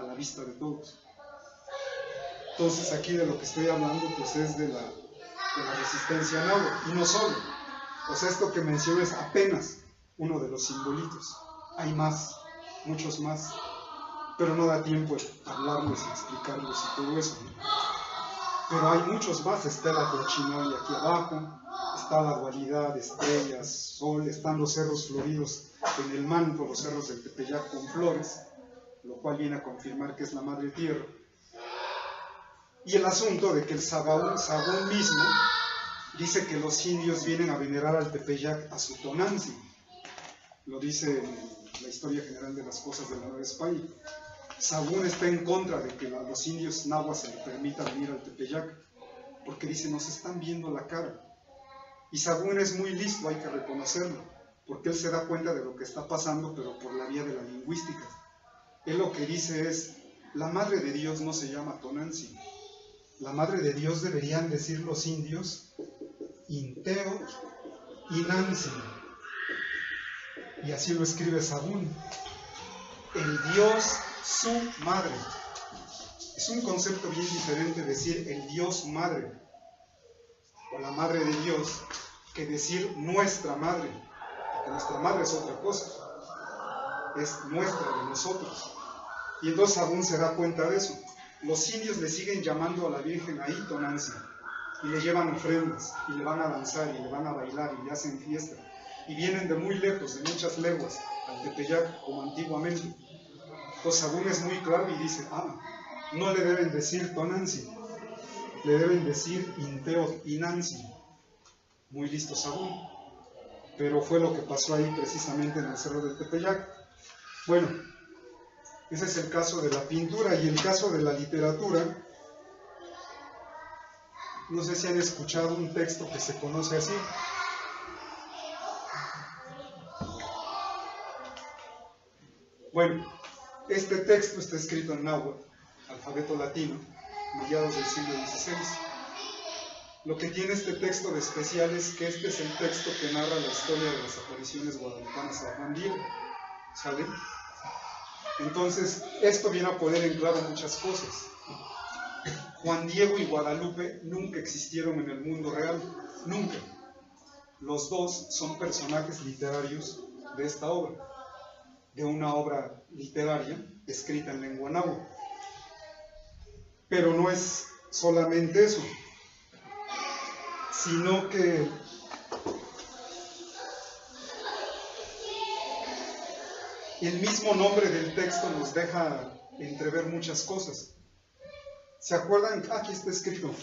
a la vista de todos. Entonces aquí de lo que estoy hablando pues es de la resistencia náhuatl, y no solo. O sea, esto que menciono es apenas uno de los simbolitos. Hay más, muchos más, pero no da tiempo de hablarlos y explicarlos y todo eso, ¿no? Pero hay muchos más. Está la Colchinoya aquí abajo, está la dualidad de estrellas, sol, están los cerros floridos en el manto, los cerros del Tepeyac con flores, lo cual viene a confirmar que es la madre tierra. Y el asunto de que el Sagún mismo dice que los indios vienen a venerar al Tepeyac a su Tonantzin. Lo dice en la historia general de las cosas de la Nueva España. Sagún está en contra de que a los indios nahuas se les permita venir al Tepeyac, porque dice, nos están viendo la cara. Y Sagún es muy listo, hay que reconocerlo, porque él se da cuenta de lo que está pasando, pero por la vía de la lingüística. Él lo que dice es, la madre de Dios no se llama Tonantzin. La madre de Dios deberían decir los indios Inteo y Nantzin. Y así lo escribe Sagún. El Dios, su madre. Es un concepto bien diferente decir el Dios madre, o la madre de Dios, que decir nuestra madre. Porque nuestra madre es otra cosa. Es nuestra, de nosotros. Y entonces Sagún se da cuenta de eso. Los indios le siguen llamando a la Virgen ahí Tonantzin, y le llevan ofrendas, y le van a danzar, y le van a bailar, y le hacen fiesta. Y vienen de muy lejos, de muchas leguas, al Tepeyac, como antiguamente. Entonces Sagún es muy claro y dice, no le deben decir Tonantzin, le deben decir Inteo y Nantzin. Muy listo Sagún. Pero fue lo que pasó ahí precisamente en el Cerro del Tepeyac. Bueno, ese es el caso de la pintura. Y el caso de la literatura, no sé si han escuchado un texto que se conoce así. Bueno, este texto está escrito en náhuatl, alfabeto latino, mediados del siglo XVI. Lo que tiene este texto de especial es que este es el texto que narra la historia de las apariciones guadalupanas a Juan Diego. ¿Sale? Entonces, esto viene a poner en claro muchas cosas. Juan Diego y Guadalupe nunca existieron en el mundo real, nunca. Los dos son personajes literarios de esta obra, de una obra literaria escrita en lengua náhuatl. Pero no es solamente eso, sino que el mismo nombre del texto nos deja entrever muchas cosas. ¿Se acuerdan? Aquí está escrito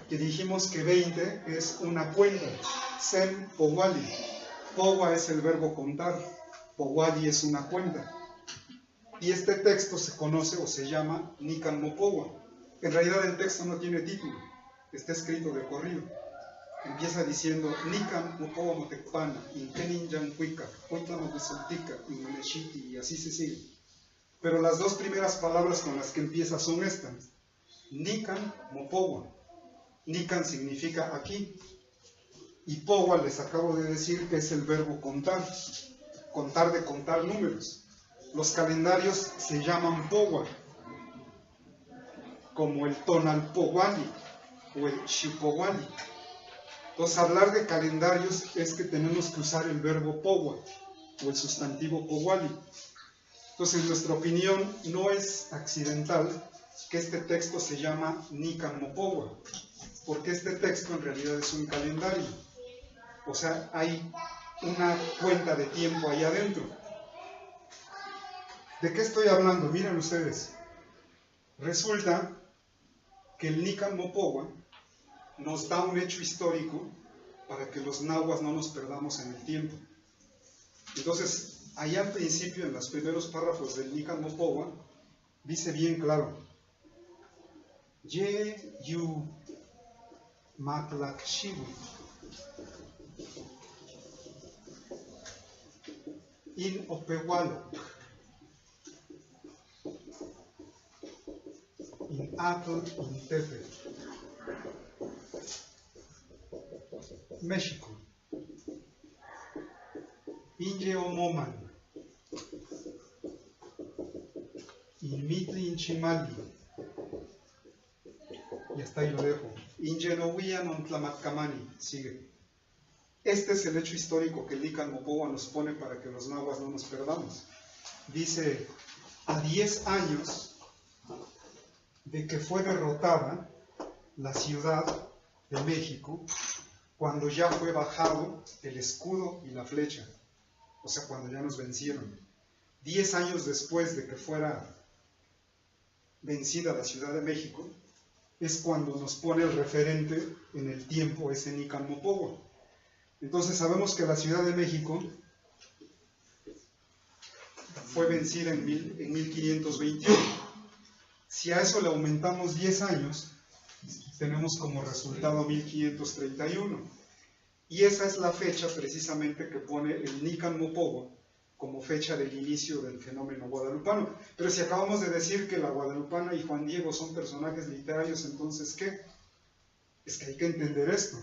que dijimos que 20 es una cuenta. Sem Powali. Powa es el verbo contar. Powali es una cuenta. Y este texto se conoce o se llama Nican Mopowa. En realidad el texto no tiene título. Está escrito de corrido. Empieza diciendo Nican Mopowa Motecpana, Inkenin Yancuica, Huitlamo Guisoltica, Inoleshiti, y así se sigue. Pero las dos primeras palabras con las que empieza son estas. Nican Mopowa. Nican significa aquí. Y Powa les acabo de decir que es el verbo contar. Contar de contar números. Los calendarios se llaman Powa, como el Tonalpowali o el Xipowali. Entonces, hablar de calendarios es que tenemos que usar el verbo Powa o el sustantivo Powali. Entonces, en nuestra opinión, no es accidental que este texto se llama Nican Mopowa, porque este texto en realidad es un calendario. O sea, hay una cuenta de tiempo ahí adentro. ¿De qué estoy hablando? Miren ustedes. Resulta que el Nican Mopowa nos da un hecho histórico para que los nahuas no nos perdamos en el tiempo. Entonces, allá al principio, en los primeros párrafos del Nican Mopowa, dice bien claro: Ye yu matlakshiwi in opewalo in atl in tepe México Inye Omoman Inmitli Inchimali. Y hasta ahí lo dejo. Ingenuía non tlamatkamani. Sigue. Este es el hecho histórico que el Nican Mopohua nos pone para que los nahuas no nos perdamos. Dice, a 10 años de que fue derrotada la Ciudad de México, cuando ya fue bajado el escudo y la flecha, o sea, cuando ya nos vencieron. 10 años después de que fuera vencida la Ciudad de México, es cuando nos pone el referente en el tiempo ese Nican Mopohua. Entonces sabemos que la Ciudad de México fue vencida en 1521. Si a eso le aumentamos 10 años, tenemos como resultado 1531. Y esa es la fecha precisamente que pone el Nican Mopohua como fecha del inicio del fenómeno guadalupano. Pero si acabamos de decir que la Guadalupana y Juan Diego son personajes literarios, entonces ¿qué? Es que hay que entender esto.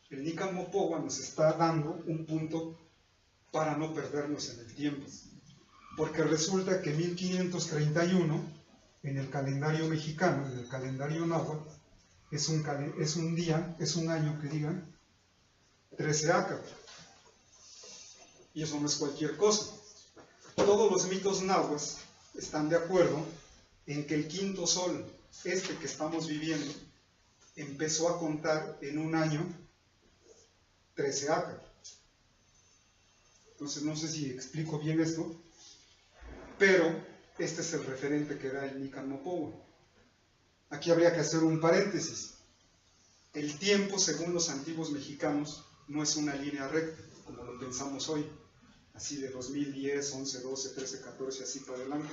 El Nican Mopohua nos está dando un punto para no perdernos en el tiempo. Porque resulta que 1531, en el calendario mexicano, en el calendario náhuatl, es un año que digan 13 Acatl. Y eso no es cualquier cosa. Todos los mitos náhuatl están de acuerdo en que el quinto sol, este que estamos viviendo, empezó a contar en un año 13 Acatl. Entonces no sé si explico bien esto, pero este es el referente que da el Nican Mopohua. Aquí habría que hacer un paréntesis. El tiempo, según los antiguos mexicanos, no es una línea recta, como lo pensamos hoy, así de 2010, 11, 12, 13, 14, así para adelante.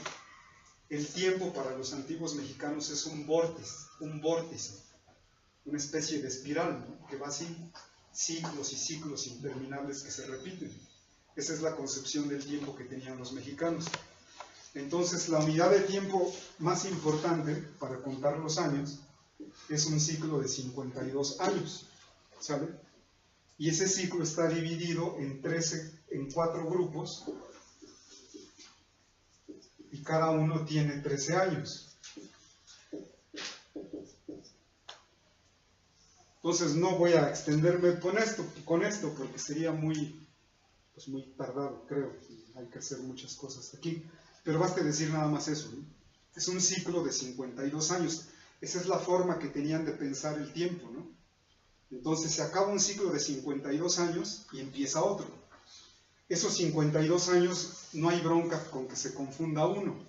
El tiempo para los antiguos mexicanos es un vórtice, una especie de espiral, ¿no? Que va así, ciclos y ciclos interminables que se repiten. Esa es la concepción del tiempo que tenían los mexicanos. Entonces, la unidad de tiempo más importante para contar los años es un ciclo de 52 años, ¿sabe? Y ese ciclo está dividido en 4 grupos, y cada uno tiene 13 años. Entonces no voy a extenderme con esto porque sería muy tardado, creo. Hay que hacer muchas cosas aquí. Pero basta decir nada más eso, ¿no? Es un ciclo de 52 años. Esa es la forma que tenían de pensar el tiempo, ¿no? Entonces se acaba un ciclo de 52 años y empieza otro. Esos 52 años no hay bronca con que se confunda uno,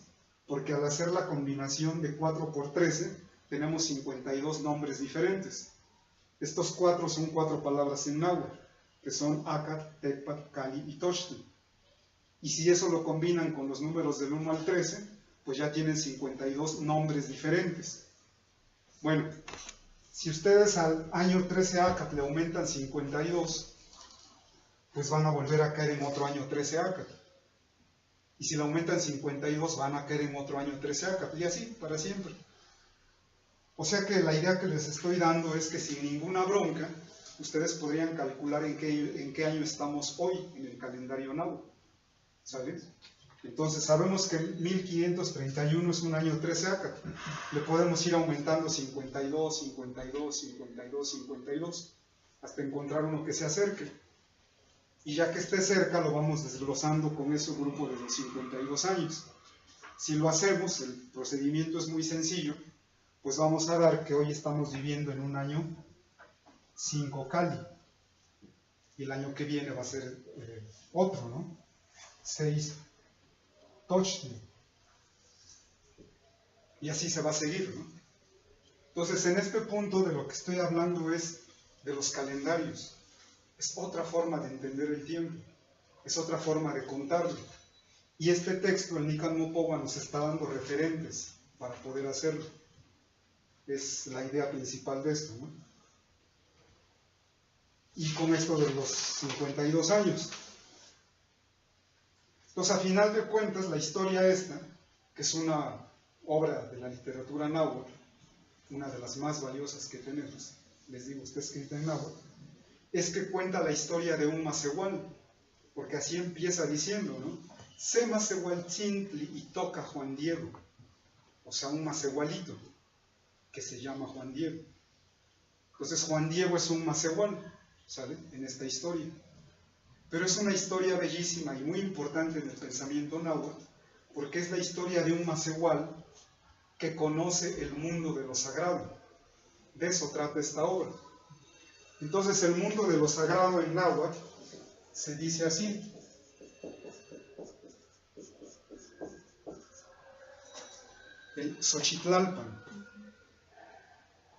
porque al hacer la combinación de 4 por 13, tenemos 52 nombres diferentes. Estos 4 son 4 palabras en náhuatl, que son Acatl, Tecpat, Cali y Tochtli. Y si eso lo combinan con los números del 1 al 13, pues ya tienen 52 nombres diferentes. Bueno, si ustedes al año 13 Acatl le aumentan 52, pues van a volver a caer en otro año 13 Acatl. Y si le aumentan 52, van a caer en otro año 13 Acatl. Y así, para siempre. O sea que la idea que les estoy dando es que sin ninguna bronca, ustedes podrían calcular en qué año estamos hoy en el calendario náhuatl. ¿Sabes? Entonces sabemos que 1531 es un año 13 Acatl. Le podemos ir aumentando 52, 52, 52, 52, hasta encontrar uno que se acerque. Y ya que esté cerca, lo vamos desglosando con ese grupo de los 52 años. Si lo hacemos, el procedimiento es muy sencillo, pues vamos a dar que hoy estamos viviendo en un año 5 Cali. Y el año que viene va a ser otro, ¿no? 6 Tochtli. Y así se va a seguir, ¿no? Entonces, en este punto de lo que estoy hablando es de los calendarios. Es otra forma de entender el tiempo. Es otra forma de contarlo. Y este texto, el Nican Mopohua, nos está dando referentes para poder hacerlo. Es la idea principal de esto, ¿no? Y con esto de los 52 años. Entonces, a final de cuentas, la historia esta, que es una obra de la literatura náhuatl, una de las más valiosas que tenemos, les digo, está escrita en náhuatl, es que cuenta la historia de un Macehual, porque así empieza diciendo, ¿no? Se Masehualtzintli y toca Juan Diego, o sea, un masehualito que se llama Juan Diego. Entonces Juan Diego es un masehual, ¿sale? En esta historia. Pero es una historia bellísima y muy importante en el pensamiento náhuatl, porque es la historia de un masehual que conoce el mundo de lo sagrado. De eso trata esta obra. Entonces el mundo de lo sagrado en náhuatl se dice así. El Xochitlalpan.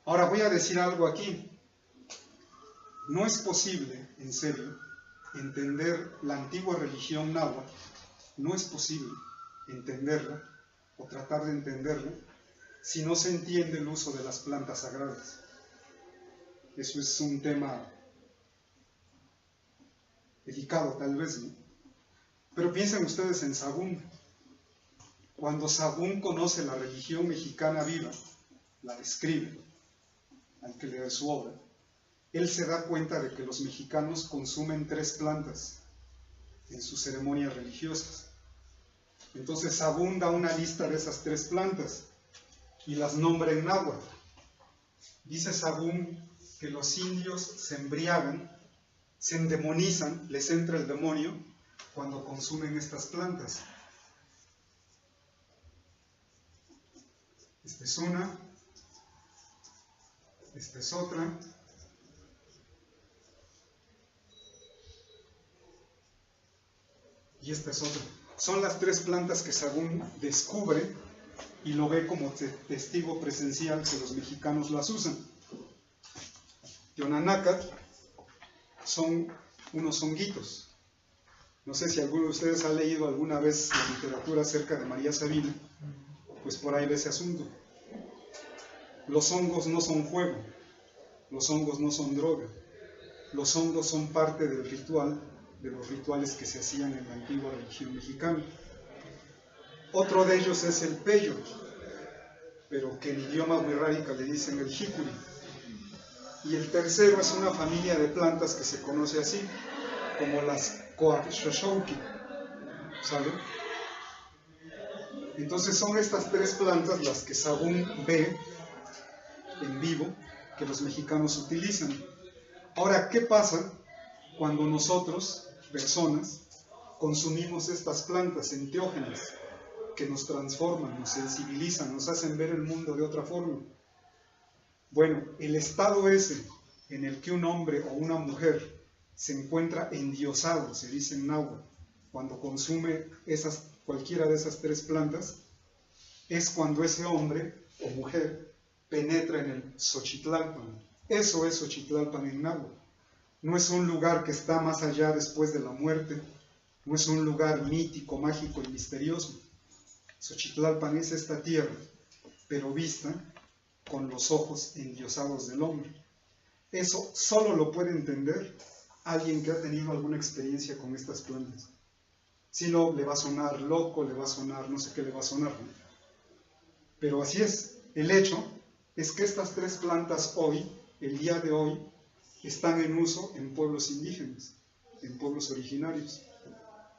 Ahora voy a decir algo aquí. No es posible, en serio, entender la antigua religión náhuatl, no es posible entenderla o tratar de entenderla si no se entiende el uso de las plantas sagradas. Eso es un tema delicado tal vez, ¿no? Pero piensen ustedes en Sahagún. Cuando Sahagún conoce la religión mexicana viva, la describe, hay que leer su obra, él se da cuenta de que los mexicanos consumen 3 plantas en sus ceremonias religiosas. Entonces Sahagún da una lista de esas 3 plantas y las nombra en náhuatl. Dice Sahagún que los indios se embriagan, se endemonizan, les entra el demonio cuando consumen estas plantas. Esta es una, esta es otra, y esta es otra. Son las 3 plantas que Sahagún descubre y lo ve como testigo presencial que los mexicanos las usan. Yonanácatl son unos honguitos. No sé si alguno de ustedes ha leído alguna vez la literatura acerca de María Sabina, pues por ahí ve ese asunto. Los hongos no son juego, los hongos no son droga, los hongos son parte del ritual, de los rituales que se hacían en la antigua religión mexicana. Otro de ellos es el peyo, pero que en idioma wixárika le dicen el jicuri. Y el tercero es una familia de plantas que se conoce así, como las coaxoxauqui, ¿sale? Entonces son estas 3 plantas las que Sahagún ve en vivo, que los mexicanos utilizan. Ahora, ¿qué pasa cuando nosotros, personas, consumimos estas plantas enteógenas que nos transforman, nos sensibilizan, nos hacen ver el mundo de otra forma? Bueno, el estado ese en el que un hombre o una mujer se encuentra endiosado, se dice en náhuatl, cuando consume cualquiera de esas 3 plantas, es cuando ese hombre o mujer penetra en el Xochitlalpan. Eso es Xochitlalpan en náhuatl. No es un lugar que está más allá después de la muerte, no es un lugar mítico, mágico y misterioso. Xochitlalpan es esta tierra, pero vista con los ojos endiosados del hombre. Eso solo lo puede entender alguien que ha tenido alguna experiencia con estas plantas. Si no, le va a sonar loco, le va a sonar, no sé qué le va a sonar, ¿no? Pero así es. El hecho es que estas 3 plantas hoy, el día de hoy, están en uso en pueblos indígenas, en pueblos originarios.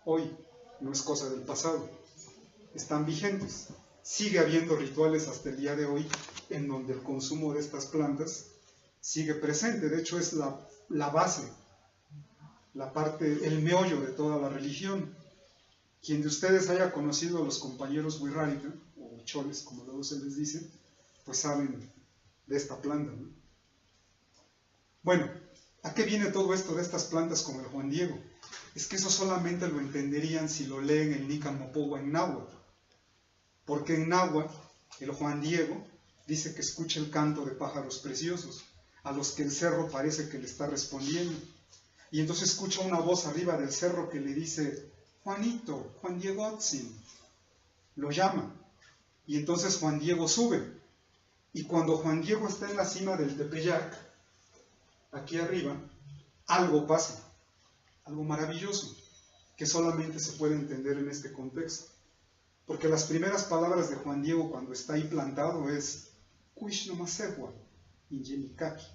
Hoy, no es cosa del pasado. Están vigentes. Sigue habiendo rituales hasta el día de hoy en donde el consumo de estas plantas sigue presente. De hecho, es la base, la parte, el meollo de toda la religión. Quien de ustedes haya conocido a los compañeros wixárika, o huicholes, como luego se les dice, pues saben de esta planta, ¿no? Bueno, ¿a qué viene todo esto de estas plantas como el Juan Diego? Es que eso solamente lo entenderían si lo leen el Nican Mopohua en náhuatl. Porque en náhuatl, el Juan Diego dice que escucha el canto de pájaros preciosos, a los que el cerro parece que le está respondiendo. Y entonces escucha una voz arriba del cerro que le dice: Juanito, Juan Diegotzin. Lo llama. Y entonces Juan Diego sube. Y cuando Juan Diego está en la cima del Tepeyac, aquí arriba, algo pasa, algo maravilloso, que solamente se puede entender en este contexto. Porque las primeras palabras de Juan Diego cuando está ahí plantado es Kuishno Masehua, Inyenikaki.